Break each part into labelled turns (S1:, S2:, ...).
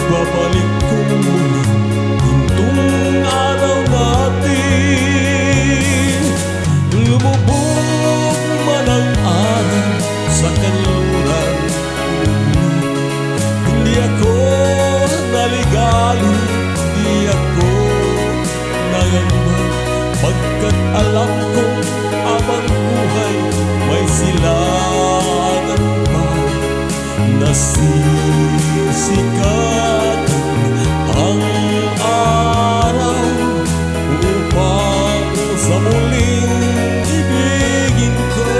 S1: Ibabalik ko muli gintong araw natin. Lumubog man ang araw sa kanluran, hindi ako naligali, hindi ako nangamba, pagkat alam ko abang buhay may silangan pa. Nasisikat ang araw upang sa muling ibigin ka.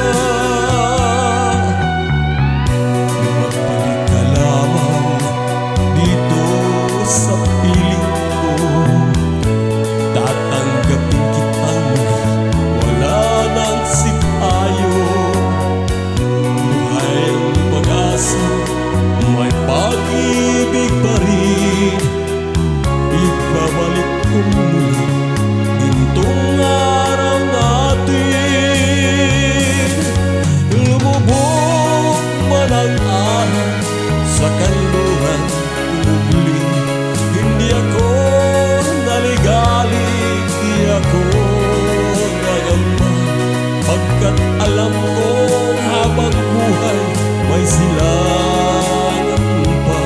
S1: Magbalik ka lamang dito sa piling ko, tatanggapin kitang wala nang sipayo. Buhay ang pag-asa, may pag-ibig pa rin. Ibabalik ko muli gintong araw natin. Lumubog man ang araw sa kanluran, umubling, hindi ako naligali, hindi ako nangamba, pagkat alam ko habang buhay may silangan pa.